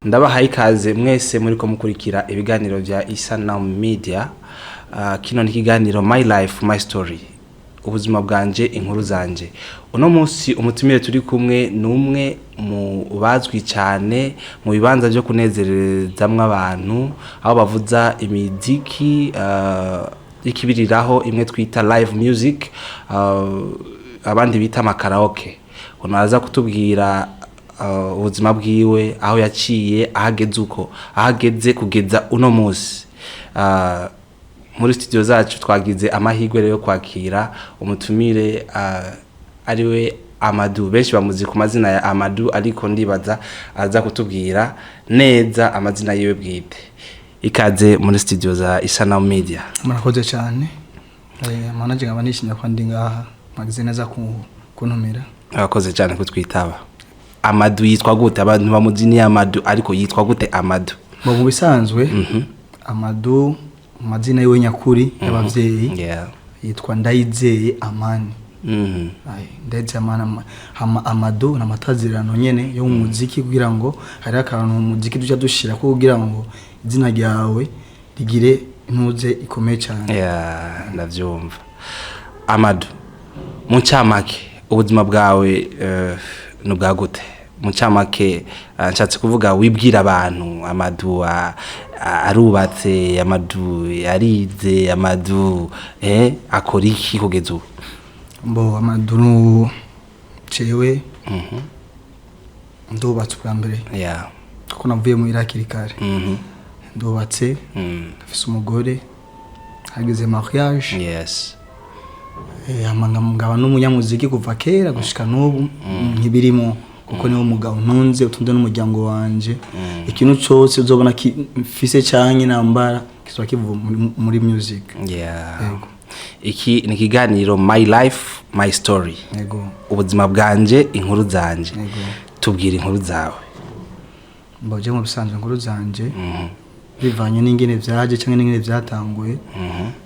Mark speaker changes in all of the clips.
Speaker 1: Ndabahaye ikaze mwese muri ko mukurikira ibiganiro bya Isanamu Media. Kino ni kiganiro My Life My Story, ubuzima bwanje inkuru zanje. Uno munsi umutumire turi kumwe numwe mu bazwi cyane mu bibanza byo kunezerezamwe abantu, aho bavuza imiziki ikibiriraho imwe twita live music, abandi bita Karaoke. Unaza kutubwira ubuzima bwiwe, aho yaciye, ahageze kugeza uno munsi. Muri studio zacu twagize amahirwe rero kwakira umutumire ariwe Amadou. Benshi bamuzi ku mazina ya Amadou, ariko ndibaza aza kutubwira neza amazina yiwe bwite. Ikaze muri studio za Isanamu Media.
Speaker 2: Murakoze cyane. Manaje ngaba nishinya kwa ndi ngaha magazine aza kuntumira.
Speaker 1: Abakoze cyane kutwitaba. Amadou yitwa gute? Abantu bamuzi ni Amadou, ariko yitwa gute Amadou?
Speaker 2: Mu bisanzwe Amadou amazina yiwe nyakuri y'abavyeyi yitwa Ndayizeye Amani. Ndetse Amadou na matazirano nyene yo mu muziki, kugira ngo hari akantu mu muziki duca dushira ko kugira ngo izina ryawe rigire intuze ikomeye cyane.
Speaker 1: Ndavyumva. Amadou, mu cyamake ubuzima bwawe nubwa gute? Mu cyamake nshatse kuvuga wibwira abantu. Amadou arubatse, Amadou yarize, Amadou akora iki kugeza ubu?
Speaker 2: Amadou cewe ndubatse bwa mbere, kuko navuye mu Iraki kare. Ndubatse, afise umugore, hageze mariage. Ngaba n'umunyamuziki kuva kera gushika n'ubu nkibirimo, kuko niwo mugabo ntunze utunde n'umuryango wanje. Ikintu cyose uzobona mfise cyane nambara kiswa kivu muri music. Iki ni kiganiro My Life My Story. Ubuzima bwanje inkuru zanje. Tubwire inkuru zawe. Mboje mu bisanzwe inkuru zanje bivanye n'ingene vyaje cyangwa n'ingene vyatanguye.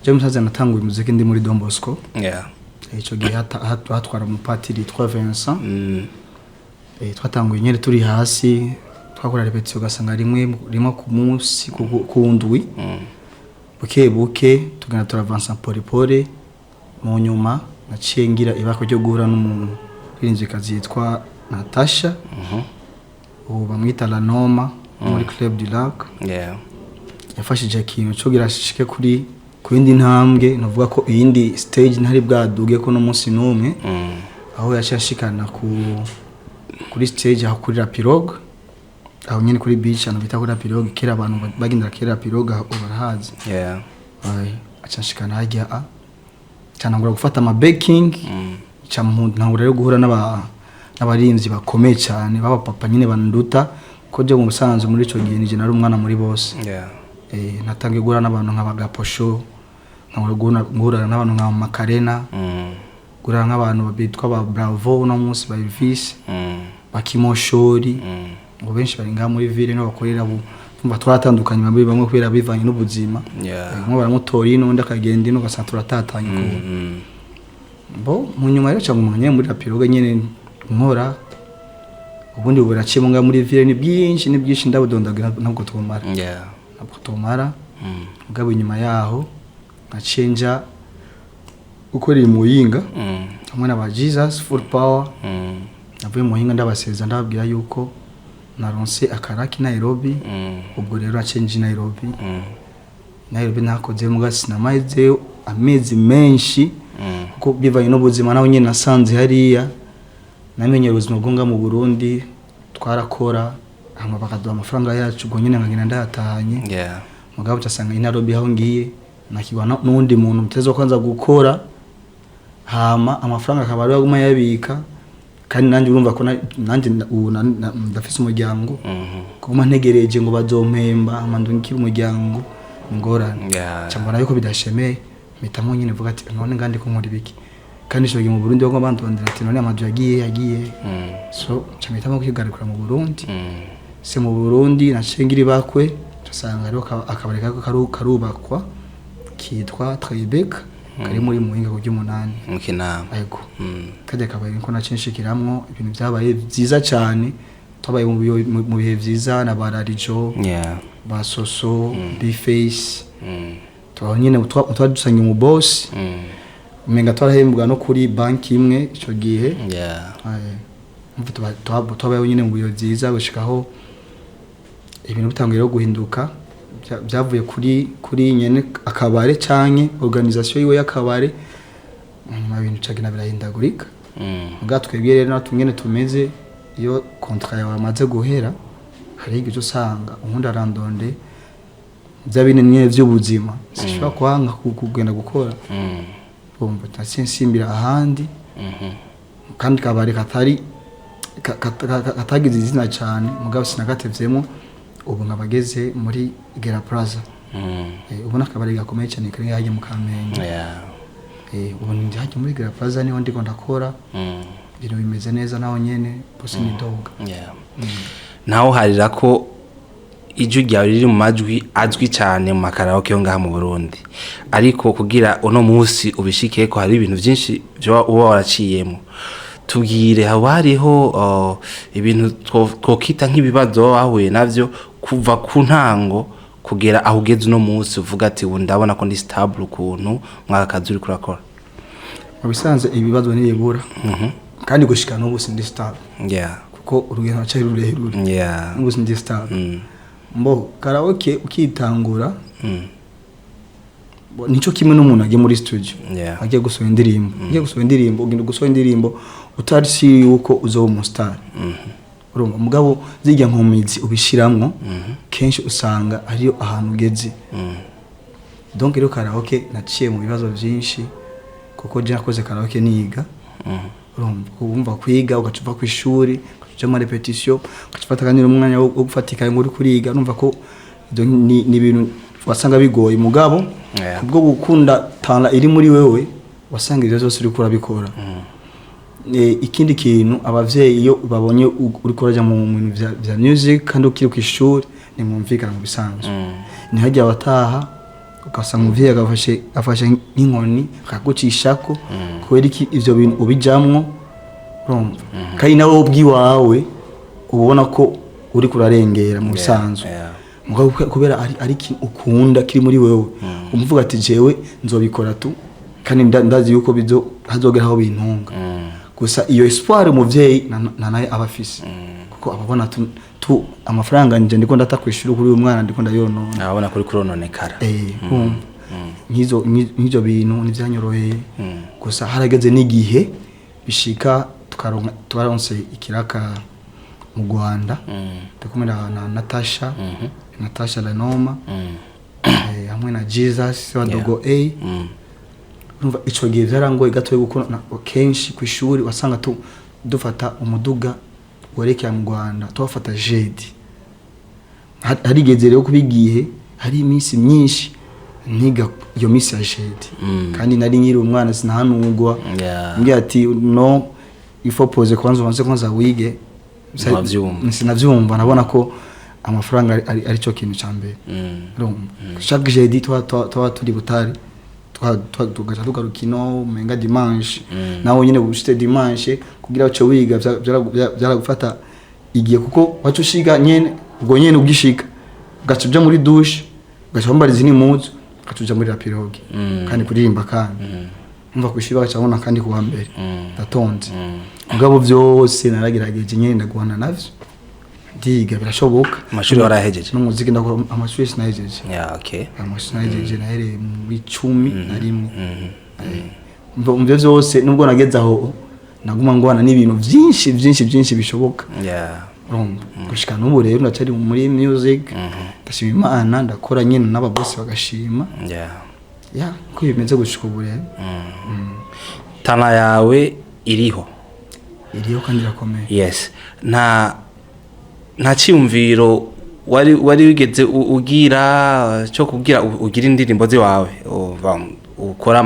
Speaker 2: Je musaza natanguye muziki ndi muri Don Bosco. Ico gihe hatwara umupatiri twa Vincent. Twatanguye nyene turi hasi, twakora repetition gasanga rimwe ku munsi ku ndwi. Buke tugana turavansa pole mu nyuma naciye ngira ibako ryo guhura n'umuntu irinzikazi yitwa Natasha. Ubu bamwita La Noma muri Club du Lac. Yafashije ikintu cyo girashike kuri yindi ntambwe, navuga ko iyindi stage ntari bwaduge ko no munsi numwe. Aho yashashikana kuri stage aho kuri La Pirogue, aho nyine kuri beach ano bita kuri La Pirogue. Kera abantu bagendera kuri La Pirogue ubarahazi. Acashikana hajya cyangwa gufata ama baking ntangura rero guhura n'abarinzi bakomeye cyane baba papa nyine banduta, ko je mu busanzwe muri ico gihe nije nari umwana muri bose. Natangiye guhura n'abantu nk'abagaposho, guhura n'abantu nka Makarena, guhura n'abantu bitwa ba Bravo no munsi ba Elvis, bakimoshori. Ngo benshi bari ngaha muri ville no bakorera tumva twaratandukanye bamwe kubera bivanye n'ubuzima. Bamwe baramutora ino undi akagenda ino ugasanga turatatanye ko mu nyuma rero cyangwa umwanya muri La Pirogue nyene nkora. Ubundi buraciye mu ngaha muri ville ni byinshi ndabudondagira ntabwo tumara. Mugabo inyuma yaho nacenja ukorera mu Yinga hamwe n'aba Jesus Full Power. Navuye mu Yinga ndabaseza ndababwira yuko naronse akaraki Nairobi. Ubwo rero acenje Nairobi nakoze mu gasinamaze amezi menshi, kuko bivanye n'ubuzima naho nyine nasanze hariya. Namenye ubuzima bwonga mu Burundi, twarakora hama bakaduha amafaranga yacu ubwo nyine nkagenda ndatahanye. Mugabo cyasanga Nairobi aho ngiye nakibana n'undi muntu muteze kwanza gukora, hama amafaranga akaba ari aguma yabika. Kandi nanjye urumva ko nanjye ndafise umuryango, kuguma ntegereje ngo bazompemba amandu nkiri umuryango ngorane. Cyambona yuko bidashemeye, mitamo nyine vuga ati none ngandi ko nkora ibiki. Kandi shoge mu Burundi ngo bandondera ati none Amadou yagiye. So cyamitamo kwigarukira mu Burundi. Se mu Burundi nacengira bakwe, cyasanga rero akabareka ko karubakwa kitwa Tribeca. kari muri muhinga ku ry'umunani
Speaker 1: mukinama
Speaker 2: yego kajya kabaye ko nacinshikiramwo ibintu byabaye byiza cyane twabaye mu bihe vyiza na bararijo
Speaker 1: yeah
Speaker 2: basoso biface twa nyine twadusanye mu boss umenga twarahembwa no kuri banki imwe ico gihe
Speaker 1: yeah
Speaker 2: twabaye nyine mu bihe vyiza gushikaho ibintu bitangiye guhinduka byavuye kuri nyene akabare canke organisation yiwe yakabare nyuma ibintu cagina birahindagurika muga twebwe rero natungene tumeze iyo contrat yawe amaze guhera hari igihe usanga ubundi arandonde byabine nyene vy'ubuzima sishobora kwanga kugenda gukora bomba tasinsimbira ahandi kandi kabare katagize izina cyane mugabo sinagatevyemo ubu nkabageze muri Gera Plaza ubu nakabare gakomeye cyane kari yaje mu Kamenge ubu ndi haje muri Gera Plaza niho ndiko ndakora ibintu bimeze neza naho nyene bose ni doga
Speaker 1: naho harira ko ijwi ryawe riri mu majwi azwi cyane mu makaraoke yo ngaha mu Burundi ariko kugira uno munsi ubishikiye ko hari ibintu byinshi byo uba waraciyemo tubwire hariho ibintu twokita nk'ibibazo wahuye navyo kuva ku ntango kugera aho ugeze uno munsi uvuga ati ubu ndabona ko ndi stable ukuntu mwaka kazi uri kurakora
Speaker 2: mubisanze ibibazo nibura kandi gushika n'ubu sindi stable kuko urugendo cyari rurerure n'ubu sindi stable mbo karaoke ukitangura nico kimwe n'umuntu agiye muri studio agiye gusohora indirimbo ugenda gusohora indirimbo utarisi yuko uzoba umustar urumva mugabo zijya nkomizi ubishiramwo kenshi usanga ariyo ahantu ugeze donc rero karaoke naciye mu bibazo byinshi kuko je nakoze karaoke niga urumva kwiga ugacuva ku ishuri ugacuva mu repetition ugacufata kandi umwanya wo gufatika ngo uri kuriga urumva ko ni ibintu wasanga bigoye mugabo kubwo gukunda tana iri muri wewe wasanga ibyo zose uri kurabikora ikindi kintu abavyeyi iyo babonye uri kuraja mu bintu vya music kandi ukiri ku ishuri ni mwumvikana mu bisanzwe ni hajya abataha ukasanga umuvyeyi afashe nk'inkoni akagucishako kubera iki ivyo bintu ubijamwo urumva kandi nawe ubwiwawe ubona ko uri kurarengera mu bisanzwe mugabo kubera ari ukunda kiri muri wewe umuvuga ati jewe nzobikora tu kandi ndazi yuko bizo hazogeraho bintunga gusa iyo espoir umuvyeyi naye abafise kuko ababona tu amafaranga nje ndiko ndata kwishura kuri uyu mwana ndiko ndayonona
Speaker 1: abona kuri kurononekara
Speaker 2: nkizo bintu nivyanyoroheye gusa harageze n'igihe bishika tukaronse ikiraka mu Rwanda tukumira na Natasha Lanoma hamwe na Jesus wadogo urumva ico gihe vyarangoye gatoye gukora kenshi ku ishuri wasanga dufata umuduga werekera mu Rwanda twafata jedi harigeze rero kubigihe hari iminsi myinshi niga iyo minsi ya jedi kandi nari nyiri umwana sinahanugwa ngira ati no ifo pose kwanza wige sinavyumva nabona ko amafaranga ari cyo kintu cyambere chaque jeudi twa turi butari tugaca tugarukino menga dimanche naho nyine bushite dimanche kugira uce wiga byaragufata igiye kuko wacushiga nyene ubwo nyene ugishika gacuja muri douche gacambariza ni muzu gacuja muri la pirogue kandi kuririmba kandi umva kushiba gacabona kandi kuwa mbere ndatonze mugabo byose naragerageje nyene ndaguhana navyo ndiga birashoboka
Speaker 1: amashuri warahejeje
Speaker 2: n'umuziki ndakora amashuri sinahejeje amashuri sinahejeje nahereye mu 10 na rimwe mvyo byose nubwo nageze aho naguma ngwana n'ibintu byinshi bishoboka gushika n'ubu rero ndacari muri music ndashima Imana ndakora nyine n'ababosi bagashima ko bimeze gushika ubu rero
Speaker 1: tana yawe iriho
Speaker 2: kandi irakomeye
Speaker 1: yes nta cyumviro wari wigeze ugira cyo kugira ugira indirimbo ziwawe ukora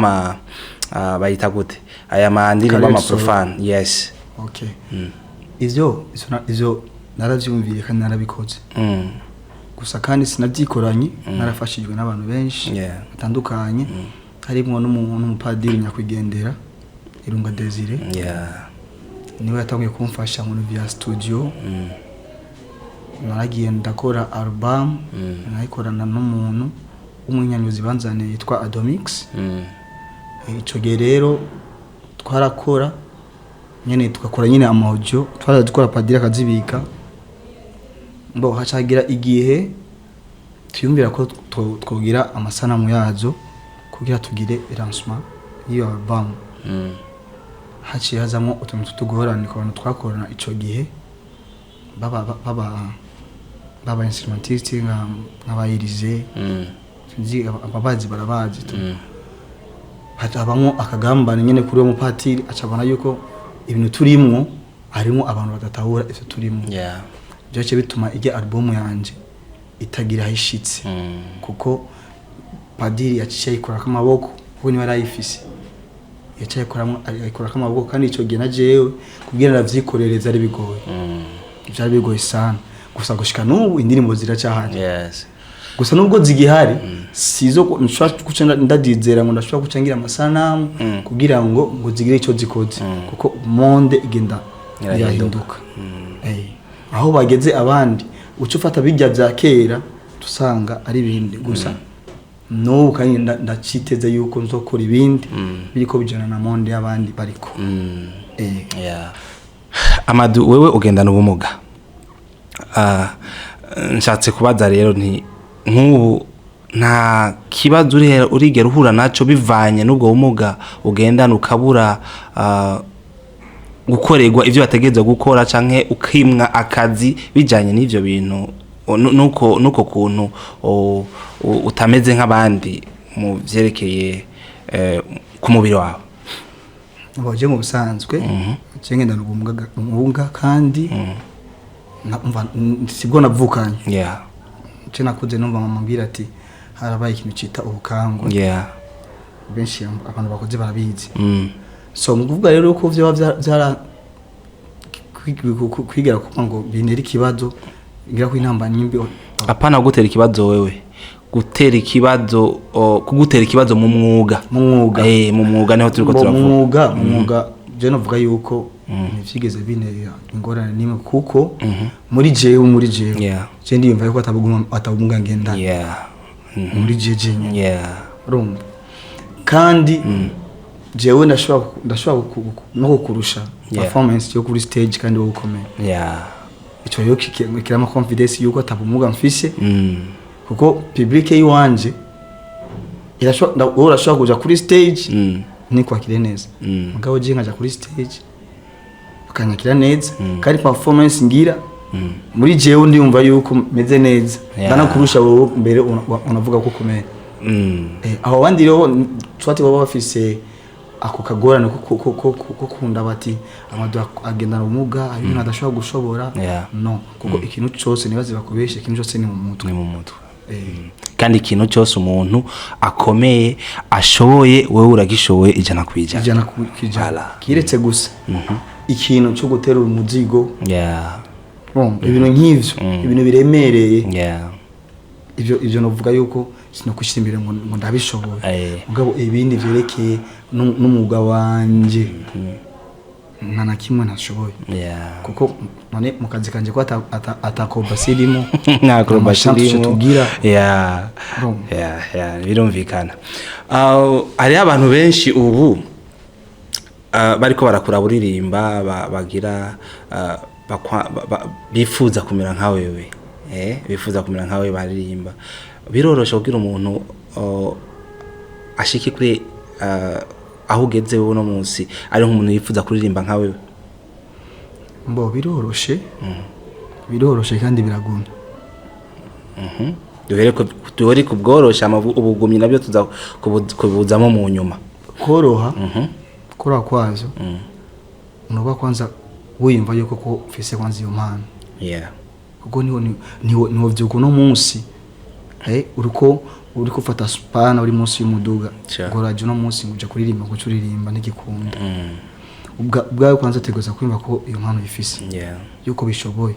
Speaker 1: bayita gute aya mandirimbo amaprofane yes
Speaker 2: ivyo naravyumviye kandi narabikoze gusa kandi sinavyikoranye narafashijwe n'abantu benshi batandukanye harimo n'umupadiri nyakwigendera Irunga Desire niwe yatangiye kumfasha mu vya studio naragiye ndakora album nayikorana n'umuntu w'umunyanyuzi banzaniye yitwa Adomix. Ico gihe rero twarakora nyene tukakora nyene amaudio dukora padiri akazibika mbo hacagira igihe tuyumvira ko twogira amasanamu yazo kugira tugire lancement iyo album. Haciye hazamo utuntu tugorana ko abantu twakorana ico gihe baba instrumentist nk'abayirize nzi ababazi barabazi hatabamo akagambane nyene kuri uwo mupatiri acabona yuko ibintu turimwo harimo abantu badatahura ivyo turimo. Byace bituma ijya album yanje itagira hishitse kuko padiri yaciye ikora kamaboko kuko niwe arayifise yaciye ikora kamaboko kandi ico gihe najewe kugira navyikorereza ari bigoye. Byari bigoye sana gusa gushika n'ubu indirimbo ziracyahari. Gusa nubwo zigihari sizo nshobora guca ndadizera ngo ndashobora gucangira amasanamu kugira ngo zigire ico zikoze kuko monde igenda yahinduka. Aho bageze abandi uco ufata bijya bya kera tusanga ari ibindi gusa no kandi ndaciteze yuko nzokora ibindi biriko bijana na monde y'abandi bariko.
Speaker 1: Amadou wewe ugendana ubumuga. Nshatse kubaza rero nti nk'ubu nta kibazo urigera uhura naco bivanye n'ubwo bumuga ugendana ukabura gukorerwa ivyo bategeza gukora canke ukimwa akazi bijanye n'ivyo bintu nuko kuntu utameze nk'abandi mu vyerekeye ku mubiri wawe?
Speaker 2: Baje mu busanzwe cengendana ubumuga kandi sibwo navukanye. Cyo nakuze numva mama mbira ati harabaye ikintu cita ubukango. Benshi abantu bakoze barabizi. So mukuvuga rero ko vyo byara kwigera kuko ngo bineri kibazo ngira ko intamba nyimbi
Speaker 1: apana gutera ikibazo wewe gutera ikibazo kugutera ikibazo mu mwuga mu mwuga niho turiko turavuga
Speaker 2: mu mwuga je novuga yuko nivigeze binera ingorane nimwe kuko muri jewe je ndiyumva yuko atabumuga ngendana muri jeje rumba kandi jewe ndashobora no kukurusha performance yo kuri stage kandi wo gukomera. Ico yo kirama confidence yuko atabumuga mfise kuko public yiwanje urashobora kuja kuri stage ni kwakire neza mugabo je nkaja kuri stage bakanyakira neza kandi performance ngira muri jewe ndiyumva yuko meze neza ndana kurusha wowe mbere unavuga ko komera. Aho bandi rero twati baba bafise ako kagorane ko kunda bati Amadou agendana ubumuga ari nadashobora gushobora no kuko ikintu cyose nibaze bakubeshe ikintu cyose ni mu mutwe
Speaker 1: kandi ikintu cyose umuntu akomeye ashoboye wewe uragishoboye ijana kwijana
Speaker 2: kiretse gusa ikintu cyo gutera umuzigo ibintu nk'ivyo ibintu biremereye ivyo novuga yuko sino kushira imbere ngo ndabishoboye mugabo ibindi vyerekeye n'umwuga wanje nana kimwe nashoboye kuko none mu kazi kanje ko atakoba sirimo
Speaker 1: ntakoba sirimo birumvikana. Ari abantu benshi ubu bariko barakura buririmba bagira bifuza kumera nka wewe bifuza kumera nka wewe baririmba birorosha kugira umuntu ashiki kuri aho ugeze wowe no munsi ari nk'umuntu yifuza kuririmba nka wewe?
Speaker 2: Mbo biroroshe kandi biragunda.
Speaker 1: Duhere kubworosha ubugumyi nabyo tuza kubuzamo mu nyuma.
Speaker 2: Koroha kwazo unoba kwanza wiyumva yuko ko ufise kwanza iyo mpano kuko niho vyuko no munsi uriko ufata spana uri munsi y'umuduga goraje no munsi nguja kuririmba ko curirimba n'igikunda ubwawe kwanza tegoza kwimba ko iyo mpano ifise yuko bishoboye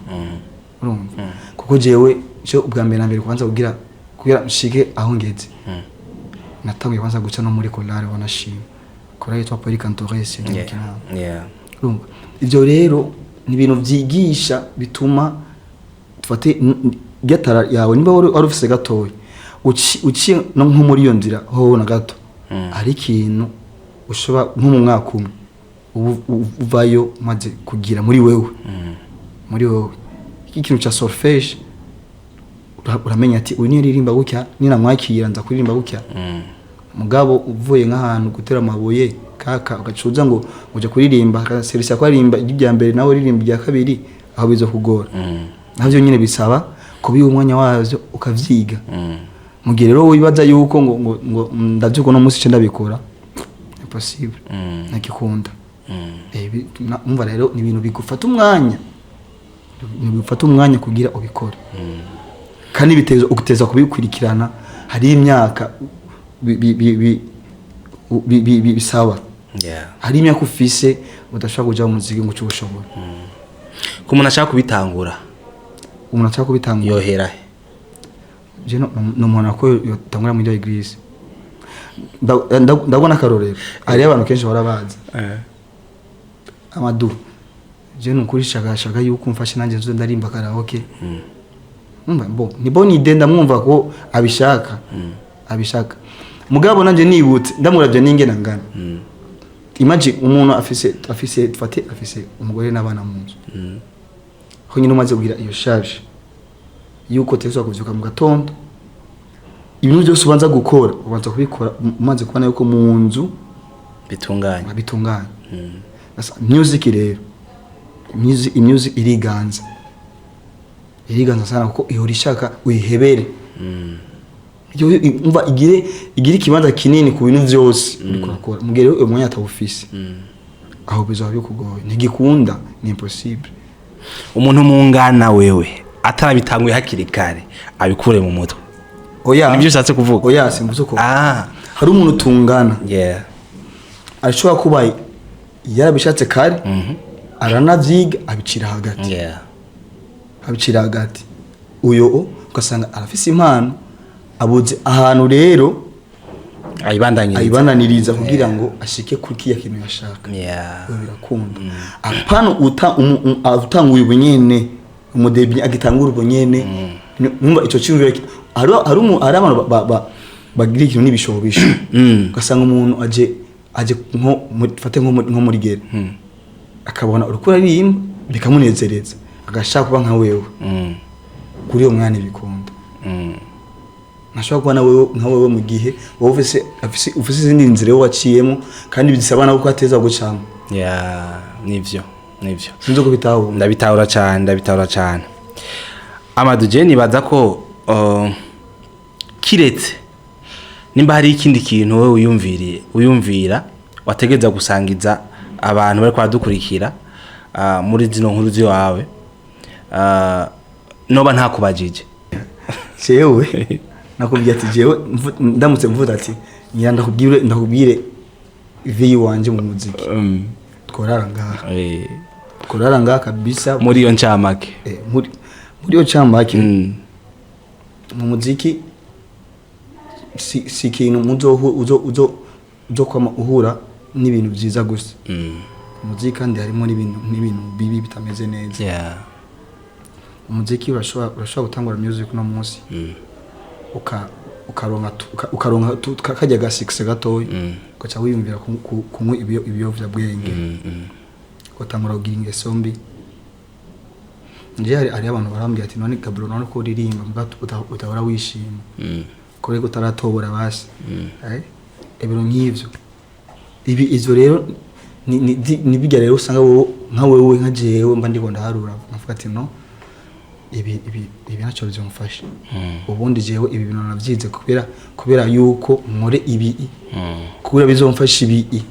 Speaker 2: urumva kuko jewe cyo ubwa mbere na mbere kwanza kugira nshike aho ngeze natangiye kwanza guca no muri kolare wanashima kora yitwa Paul Cantores urumva ivyo rero ni ibintu vyigisha bituma tufate gatara yawe niba wari ufise gatoya uci no nko muri iyo nzira ho na gato ari ikintu ushobora nko mu mwaka umwe uvayo maze kugira muri wewe ikintu cha solfège uramenya ati uyu nirimba gutya nina mwakira nza kuririmba gutya mugabo uvuye nk'ahantu gutera amabuye kaka ugacuza ngo uje kuririmba serisa kwaririmba ijya mbere nawe ririmba ijya kabiri aho bizo kugora navyo nyine bisaba kubiha umwanya wazo ukavyiga mugihe rero wibaza yuko ngo ndavyuko no musi ndabikora impossible nakikunda umva rero ni ibintu bigufata umwanya kugira ubikore kandi uguteza kubikurikirana hari imyaka bisaba hari imyaka ufise udashaka kuja mu muziki ngo cyushobora
Speaker 1: ku muntu ashaka kubitangura yohera
Speaker 2: je no muntu ko yotangura muri eglise ndabona karorero ari abantu kenshi barabaza Amadou je no kuri shaka yuko mfashe nanjye nzo ndarimba karaoke ni boni idenda mwumva ko abishaka mugabo nanje nibutse ndamuravye ninge nangana imagine umuntu afise umugore n'abana mu nzu ho nyine umaze kugira iyo charge yuko tezo kuvyuka mu gatondo ibintu byose ubanza gukora ubanza kubikora umaze kubona yuko mu nzu bitunganye music rero music iriganza sana kuko ihora ishaka uyihebere umva igire ikibanza kinini ku bintu byose uriko urakora mugere uyu mwanya atawufise aho bizaba bikugoye ntigikunda ni impossible
Speaker 1: umuntu mungana wewe atarabitanguye hakiri kare abikure mu mutwe nibyo ushatse kuvuga
Speaker 2: simvuze uko hari umuntu tungana arashobora kuba yarabishatse kare aranavyiga abicira hagati uyo ugasanga arafise impano abuze ahantu rero ayibandaniriza kugira ngo ashike kuri kiya kintu yashaka birakunda apano utanguye ubunyene umudebi agitangura ubunyene numva ico cyumvira ari abantu bagira ikintu nibishobisho ugasanga umuntu aje nko fate nko muri gere akabona urukura rimwe bikamunezereza agashaka kuba nka wewe kuri uyo mwana bikunda nashaka kuba nka wewe mu gihe wowe ufise izindi nzira yo waciyemo kandi bizisaba nawe ko ateza gucamo
Speaker 1: nivyo
Speaker 2: sinzo kubitaho
Speaker 1: ndabitahura cyane Amadou je nibaza ko kiretse nimba hari ikindi kintu wewe uyumvira wategeza gusangiza abantu bari kwadukurikira muri zino nkuru ziwawe noba ntakubajije
Speaker 2: jewe nakubwiye ati jewe ndamutse mvuga ati ndakubwire vi wanje mu muziki tkorara ngaha kabisa
Speaker 1: muri iyo ncamake
Speaker 2: muri iyo ncamake mu muziki si kintu uzo kwama uhura n'ibintu byiza gusa umuziki kandi harimo n'ibintu bibi bitameze neza umuziki urashobora gutangura music no munsi ukaronka kajya ga 6 gatoyi ugaca wiyumvira kunywa ibiyovya bwenge gutangura kugira ingeso mbi nje hari abantu barambye ati none Gabriel none ko uririmba mbato utahora wishima kore gutaratobora basi ibiro nk'ivyo izo rero ni bijya rero usanga nka wewe nka jewe mba ndiko ndaharura navuga ati no ibi naco bizomfasha ubundi jewe ibi bintu navyize kubera yuko nkore ibi kubera bizomfasha ibi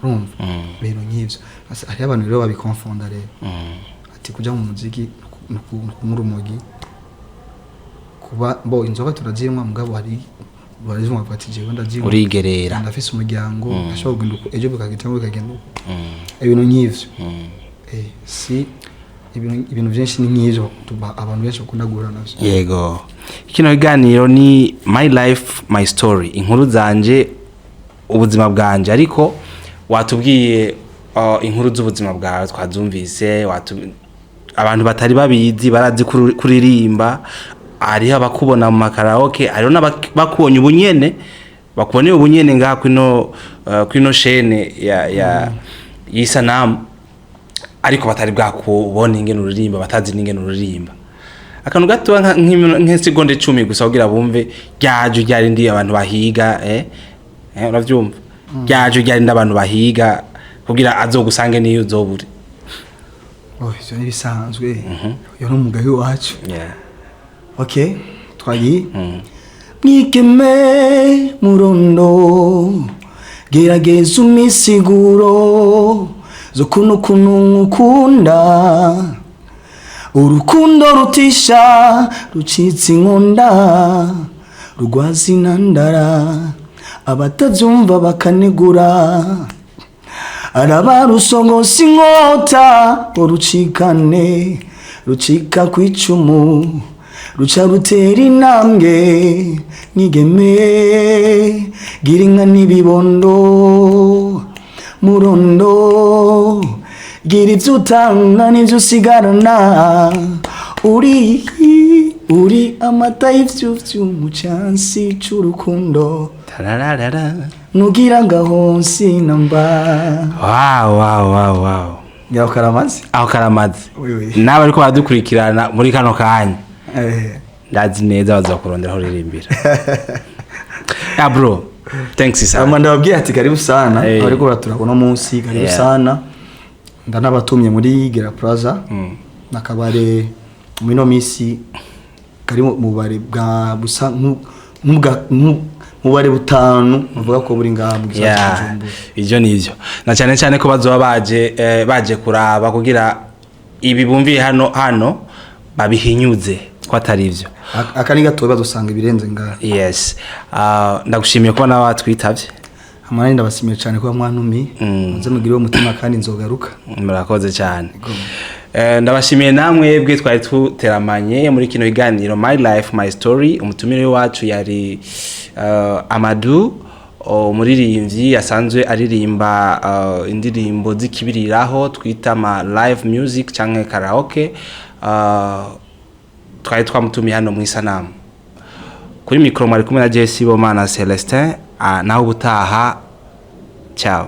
Speaker 2: urumva ibintu nk'ivyo hari abantu rero babikonfonda rero ati kuja mu muziki kumura umugi kuba inzoga turazimwa mugabo hari barizwa bafati jewe ndazimu
Speaker 1: urigerera
Speaker 2: ndafise umuryango ashobora kuginduka ejo bikagitamo bikagenda ibintu nk'ivyo si ibintu byinshi ni nk'ivyo abantu benshi bakunda guhura navyo
Speaker 1: yego kino kiganiro ni my life my story inkuru zanje ubuzima bwanje ariko watubwiye inkuru z'ubuzima bwawe twazumvise abantu batari babizi barazi kuririmba ari abakubona mu karaoke ari n'abakubonye ubunyene bakubonye ubunyene ngaha kwino shene ya y'isanamu ariko batari bwakubona ingene uririmba batazi n'ingene uririmba akantu gato nk'segonde 10 gusa kugira bumve ryaje ryari ndi abantu bahiga uravyumva ryaje ryari ndi abantu bahiga kugira azogusange niyo uzobure
Speaker 2: ivyo ni bisanzwe yo n'umugayi wacu okay twagiye mwigeme murondo gerageza umisiguro zo kunu nkukunda urukundo rutisha rucitse inkonda rugwazi nandara abatavyumva bakanegura arabarusongosa inkota urucikane rucika kwicumu ruca rutera intambwe mwigeme gira inka n'ibibondo murondo gira ivyo utanga n'ivyo usigarana uri amata y'ivyuvyu mu cansi c'urukundo nugira gahonsi namba
Speaker 1: wow
Speaker 2: yaho karamazi
Speaker 1: nawe ariko baradukurikirana muri kano kanya ndazi neza bazakurondera aho uririmbira bro thanks sana
Speaker 2: amanda wabwiye ati karibu sana ariko baraturabona munsi karibu sana ndanabatumye muri Gera Plaza nakabare mino misi kari mu bare bwa busa mubare butanu bavuga ko buri ngambwe
Speaker 1: ivyo nivyo na cyane ko bazoba baje kuraba kugira ibi bumviye hano babihinyuze ko atari ivyo
Speaker 2: akani gato bazosanga ibirenze ngara
Speaker 1: yes ndagushimiye ko nawe twitavye
Speaker 2: amani ndabasimiye cyane ko mwanumi muze mugire umutima kandi nzogaruka
Speaker 1: murakoze cyane ndabashimiye namwe bwe twari tuteramanye muri kino biganiro My Life My Story umutumire wacu yari Amadou umuririmbyi asanzwe aririmba indirimbo zikibiriraho twita ma live music canke karaoke twari twamutumiye hano mu isanamu kuri micro mwari kumwe na Jesse Bomana Celestin naho ubutaha ciao